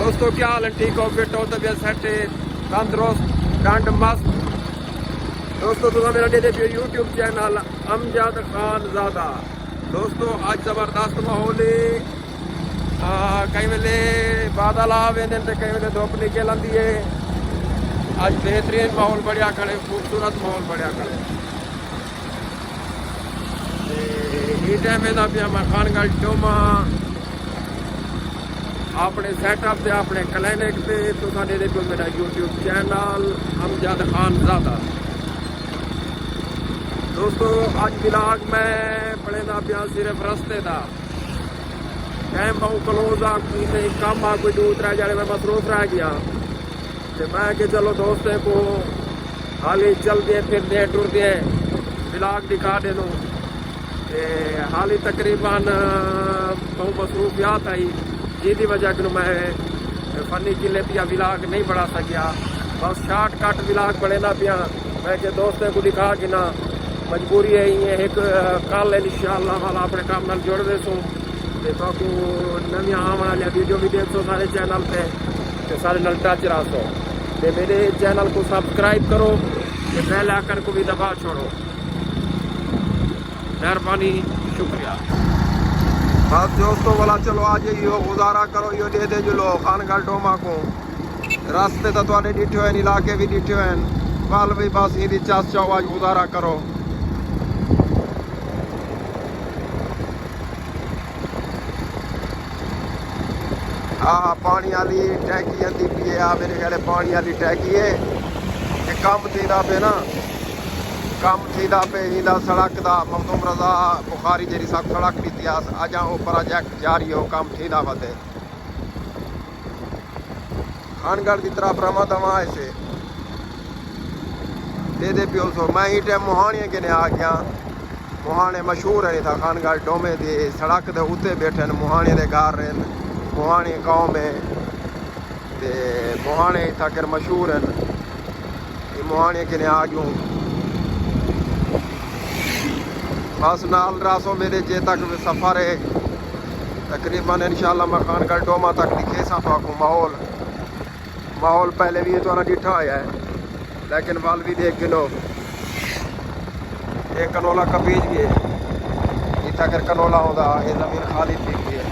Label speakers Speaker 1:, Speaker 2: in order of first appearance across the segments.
Speaker 1: دوستو کیا حال ہے؟ ٹھیک ہو؟ فٹ ہو؟ طبیعت سیٹ ہے؟ تندرست ڈنڈ مست؟ دوستو تو میرا دے پیو یوٹیوب چینل امجد خان زادہ. دوستو آج زبردست ماحول ہے. کئی ویلے بادل آ ویندے تے کئی ویلے دھوپ نکل آندی ہے. آج بہترین ماحول بڑھیا کھڑے، خوبصورت ماحول بڑھیا کھڑے. یہ ٹائم دا پیا میں خان گڑھ ڈوما اپنے سیٹ اپ سے اپنے کلینک سے تو ساڈے دے میرا یوٹیوب چینل امجد خان زادہ. دوستو اج ولاگ میں پڑے دا پیا صرف رستے دا ٹائم بہت کلوز آ کوئی کام آ کوئی دور تر جانے میں مصروف رہ گیا تو میں کہ چلو دوستوں کو حالی چل دے پھر دے ٹر دے ولاگ دکھا دے دوں. حالی تقریباً بہت مصروفیات آئی جی وجہ کہ میں فنی قلعے پیا ولاگ نہیں بڑھا سکیا. بس شارٹ کٹ ولاگ بڑھے نہ پیا میں کہ دوستوں کو دکھا کے نہ مجبوری ہے یہ ایک کل انشاءاللہ والا اپنے کام نال جڑ دے سوں باقی نویں آنے والی ویڈیو بھی دیکھ سو سارے چینل پہ تو سارے نال ٹچ رہا سو تے میرے چینل کو سبسکرائب کرو تے بیل آئکن کو بھی دبا چھوڑو. مہربانی، شکریہ. بس دوستوں والا چلو آج یہ گزارا کرو یہ دے دے جلو خان گڑھ ڈوما کو راستے تو تھوڑے ڈٹھے ہوئے علاقے بھی ڈٹھے ہوئے پال بھی بس یہ چس چاہو آج گزارا کرو. پانی والی ٹینکی آتی پی ہے میرے خیال پانی والی ٹینکی ہے یہ کم تھی پہ نا کم تھی پہ ہی سڑک دا مخدوم رضا بخاری جی سب سڑک دیتی اجا وہ پروجیکٹ جاری ہو کم تھی پہ خان گڑھ کی طرف رما دوا ایسے دے دے پیو سو میں ہی ٹائم موہانی کے آ گیا. موہانے مشہور ہے تھا خان گڑھ ڈومے دی سڑک دے اتنے بیٹھے موہانی دے گھر رہن موہانی قوم ہے موہانے تھا کہ مشہور ہیں موہانی کے آ گیوں بس نال راسو میرے جے تک سفر ہے تقریباً انشاءاللہ میں خان گڑھ ڈوما تک دکھے سا تو ماحول پہلے بھی یہ تو ڈٹھا ہوا ہے لیکن وال بھی دیکھ گنو یہ کنولا کبیج بھی ہے اتنا کر کنولا ہوتا یہ زمین خالی تھی ہوئی ہے.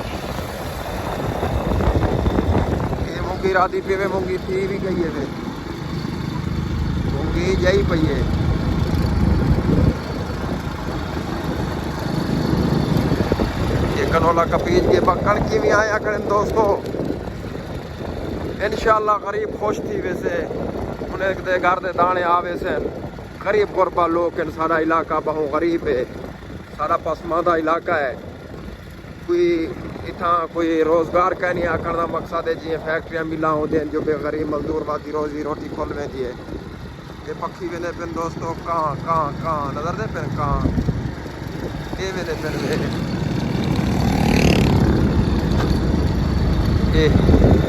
Speaker 1: یہ مونگی راتی پیوے مونگی تھی بھی گئی ہے مونگی جائی پی ہے. یہ کنولا کبیج کے پکڑ کی بھی آیا کریں دوستو انشاءاللہ غریب خوش تھی ویسے انہیں دے گھر دے دانے آوے سے غریب غربا لوگ ان سارا علاقہ بہت غریب ہے سارا پسماندہ علاقہ ہے. کوئی اتنا کوئی روزگار کا نہیں کرنا مقصد ہے جی فیکٹریاں ملاں ہو دیں جو بے غریب مزدور باتی روزی روٹی کھول میں دی ہے. یہ پکھی ویندے پن دوستو کہاں نظر دے پن کہاں یہ ویندے پن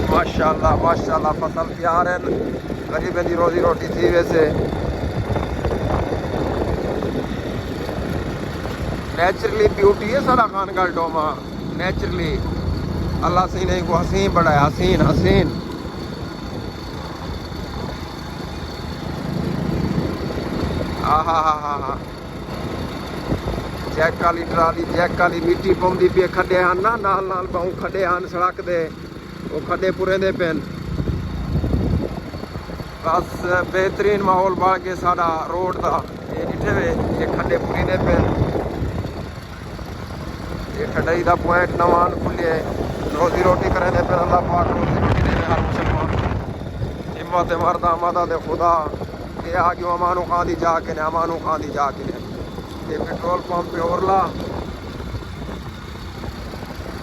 Speaker 1: ماشاءاللہ فصل تیار ہیں غریب دی روزی روٹی تھی ویسے نیچرلی بیوٹی ہے سارا خان گڑھ ڈوما نیچرلی اللہ سینے کو حسین بڑھایا حسین ہاں جیک والی ٹرالی جیک والی مٹی پوندی پی کھڈے ہیں نا نال بہت کھڈے ہیں سڑک دے وہ کھڈے پورے دے پین بس بہترین ماحول بڑھ کے سارا روڈ دا یہ ڈٹھے ہوئے یہ کھڈے پوری دے پین یہ کھڈائی دا پوائنٹ نوان کھلے روزی روٹی کریں دے پھر اللہ پاک روزی روٹی دے ہر مسلمان ہمت مردہ مدد خدا یہ آگے امانو خان دی جا کے نے امانو خان دی جا کے نے یہ پیٹرول پمپ پہ اورلا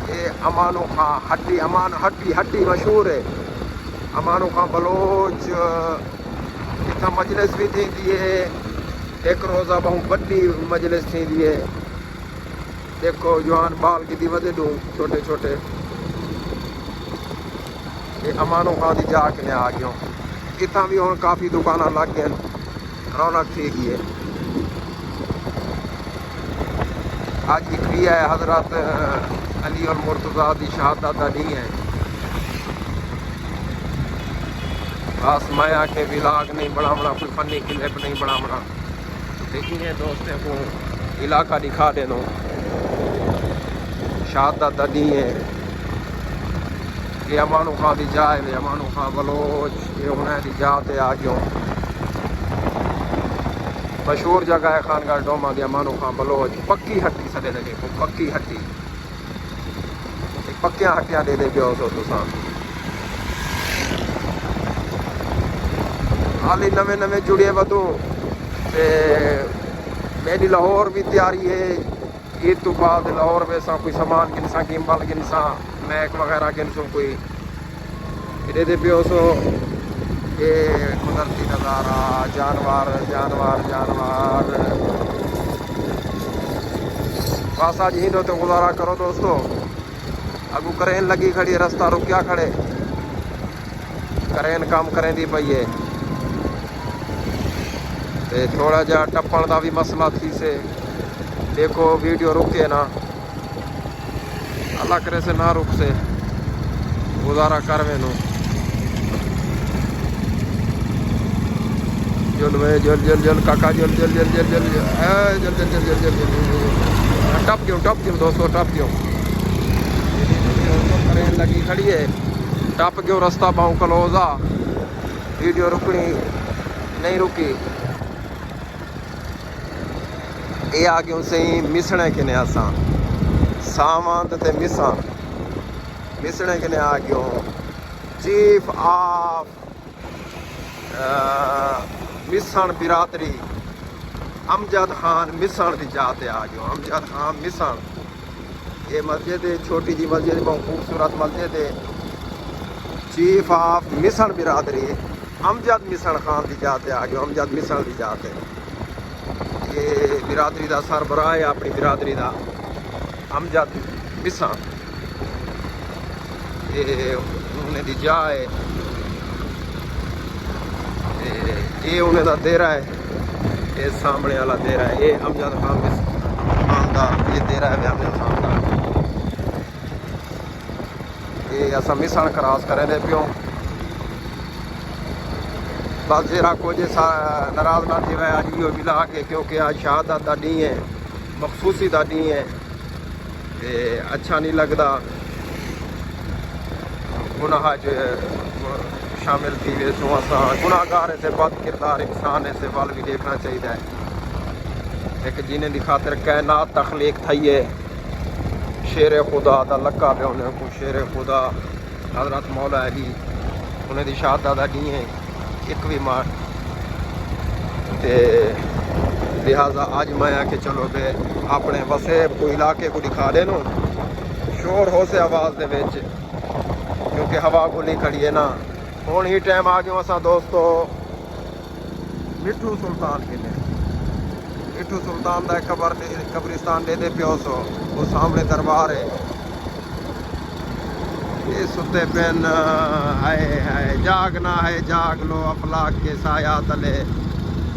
Speaker 1: یہ امانو خان ہٹی مشہور ہے. امانو خان بلوچ اتنا مجلس بھی تھی دیئے ایک روزہ بہت بڑی مجلس تھی دیئے دیکھو جوان بال کی دی ودے دوں چھوٹے چھوٹے یہ امانو خان دی جا کے نے آ گیا. اتنا بھی ہوں کافی دکانہ لگ گئے رونق تھی گئی ہے. آج کی ہے حضرت علی اور مرتضیٰ دی شہادت دا نہیں ہے بس میں آ کے ولاگ نہیں بڑھانا، کوئی فنی کلپ نہیں بڑھانا، دیکھیے دوستوں کو علاقہ دکھا دینا شہادت ددی ہے یہ امانو خان دی جائے ہے، امانو خان بلوچ یہ انہیں دی جات ہے آگیوں مشہور جگہ ہے خانگاہ ڈوما دی امانو خان بلوچ پکی ہٹی سدے دے کو پکی ہٹی پکیاں ہٹیاں دے دے بیو سو تساں حالی نویں نویں جڑے ودوں تے میری لاہور بھی تیاری ہے عید تو بعد لاہور میں سا کوئی سامان گنساں گیمبل گنساں میک وغیرہ گنسوں کوئی ادھے دے بیو سو یہ قدرتی نظارہ جانور جانور جانور بس آج ہی تو گزارا کرو دوستو اگو کرین لگی کھڑی رستہ رکیا کھڑے کرین کام کریں دی پئیے تے تھوڑا جا ٹپن دا بھی مسئلہ تھی سے دیکھو ویڈیو رکے نا اللہ کرے سے نہ رک سے گزارا کروے نو جل وے جل جل جل کاکا جل جل جل جل جل جل جل جل جل جل ٹپ کیوں دوستو ٹپ کیوں کرین لگی کھڑی ہے ٹپ کیوں رستہ پاؤں کلوزا ویڈیو رکنی نہیں رکی یہ آگے سے ہی مسنے کے نے آسان سامان تے مسنے کے نے آگے چیف آف مسن برادری امجد خان مسن دی جاتے آگے امجد خان مسن یہ مسجد ہے چھوٹی جی مسجد بہت خوبصورت مسجد ہے چیف آف مسن برادری امجد مسن خان دی جاتے آگے امجد مسن دی جاتے یہ برادری دا سربراہ ہے اپنی برادری دا امجد مسن یہ انہیں دی جا ہے یہ انہیں دا دیرہ ہے یہ سامنے والا دیرہ ہے یہ امجد خان دا یہ دیرہ ہے امجد خان دا یہ ایسا مسن کراس کریں دے پیوں بس جیرا کو جی ناراض نہ تھی آج یہ ملا کے کیونکہ آج شہادت دا ڈی ہے مخصوصی دا ڈی ہے اچھا نہیں لگتا گناہ جو شامل تھی وے سو اساں گناہ گار سے بد کردار انسان سے وال بھی دیکھنا چاہیے ایک جینے دی خاطر کائنات تخلیق تھی ہے شیر خدا دا لقب ہے انہیں کو شیر خدا حضرت مولا علی انہیں دی شہادت دا ڈی ہے ایک بھی مار تے لہذا آج میں آ کے چلو بے اپنے وسے کو علاقے کو دکھا دے نو شور ہو سے آواز دے وچ کیونکہ ہوا کھلی کھڑی ہے نا ہون ہی ٹائم آ گئے اساں دوستو مٹھو سلطان کے لئے مٹھو سلطان دا قبرستان دے پیو سو وہ سامنے دربار ہے یہ ستے پین ہے جاگنا ہے جاگ لو افلاک کے سایہ تلے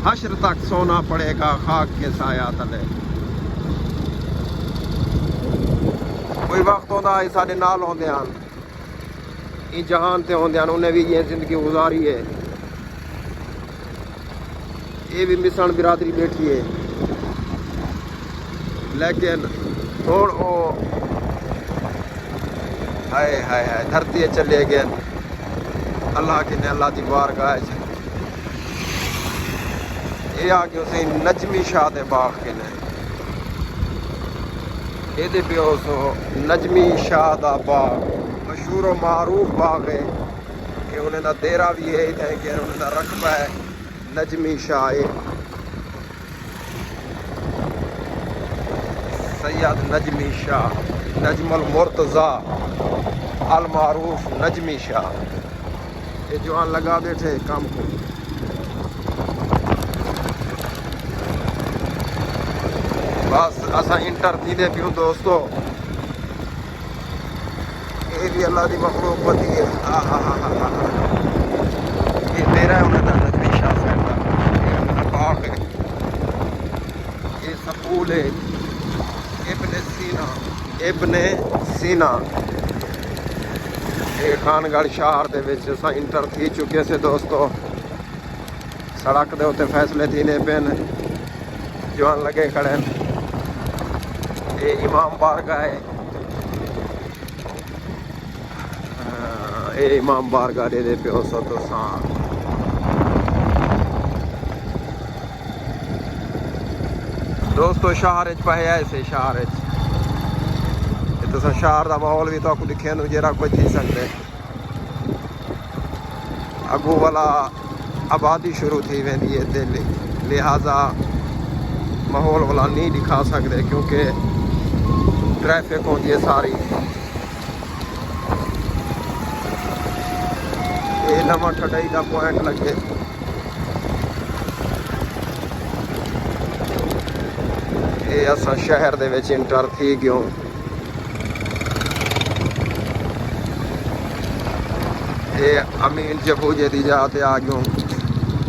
Speaker 1: حشر تک سونا پڑے گا خاک کے سایہ تلے کوئی وقت ہوتا ہے سارے نال ہوندے ہیں یہ جہان تے ہوندے ہیں انہیں بھی یہ زندگی گزاری ہے یہ بھی مسن برادری بیٹھی ہے لیکن تھوڑ او ہائے ہائے ہائے دھرتی چلے گئے اللہ کے نے اللہ دی بارگاہ ہے یہ آگے اسے نجمی شاہ دے باغ کے نے یہ دے پیو سو نجمی شاہ دا باغ مشہور و معروف باغ ہے کہ انہیں دا دیرہ بھی ہے کہ انہیں دا رقبہ ہے نجمی شاہ سید نجمی شاہ نجم المرتضی المعروف نجمی شاہ یہ جوان لگا بیٹھے کام کو بس اسا انٹر نہیں دے پیوں دوستو یہ بھی اللہ دی مخلوق بتی ہے یہ میرا ہے انہیں دا نجمی شاہ صاحب یہ انہیں باغ ہے یہ سکول ہے ابن سینا خانگڑھ شہر دے وچ اساں انٹر تھی چکے سے دوستو سڑک دے اتنے فیصلے تھینے پین جوان لگے کھڑے یہ امام بارگاہ ہے یہ امام بارگاہ دے پیو سو تو سان دوستو شہر پہے ایسے شہر تو شہر دا ماحول بھی تو دکھے نو جرا کوئی تھی سکتے اگو والا آبادی شروع تھی ویندی ہے تے لہذا ماحول والا نہیں دکھا سکتے کیونکہ ٹریفک ہوتی ہے ساری یہ نواں ٹھڈائی دا پوائنٹ لگے یہ اساں شہر دے وچ انٹر تھی گیوں یہ امین جبوجے دی جا تے آ گیوں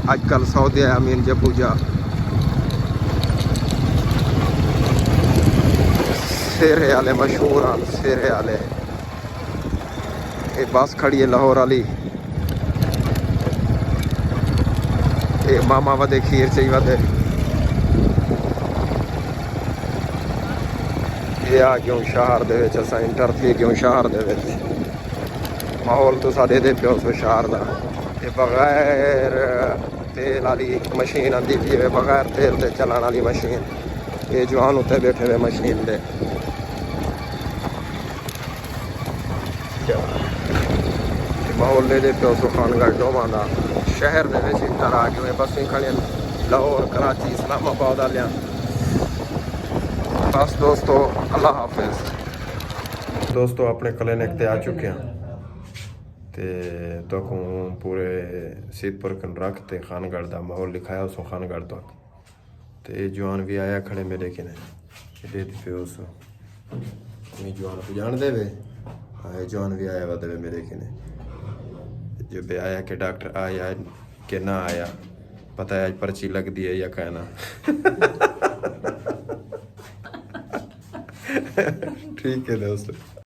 Speaker 1: اج کل سعودی ہے امین جبوجا سیرے والے مشہور ہیں سیرے والے یہ بس کھڑی ہے لاہور والی یہ ماما ودے کھیر چاہیے ودے یہ آ گیوں شہر دے وچ اساں انٹر تھی گیوں شہر دے وچ ماحول تو ساڈے دے پیو سو شہر دا یہ بغیر تیل والی مشین آندی پئی ہے بغیر تیل دے چلان والی مشین یہ جوان اتنے بیٹھے ہوئے مشین دے ماحول دے پیو سو خانگڑھ ڈوماں دا شہر دے وچ انٹر آ گئے بسیں کھڑیاں لاہور کراچی اسلام آباد والیاں بس دوستو اللہ حافظ دوستو اپنے کلینک تے آ چکے ہیں تے تو پورے سید پرکن رکھ تے خانگڑھ دا ماحول دکھایا اس خانگڑھ تک تے جوان بھی آیا کھڑے میرے کنے دے دی پیو سو میں جوان کو جان دے وے آئے جوان بھی آیا ودے میرے کنے جو بھی آیا کہ ڈاکٹر آیا کہ نہ آیا پتہ ہے آج پرچی لگ دی ہے یا کہنا ٹھیک ہے دوستو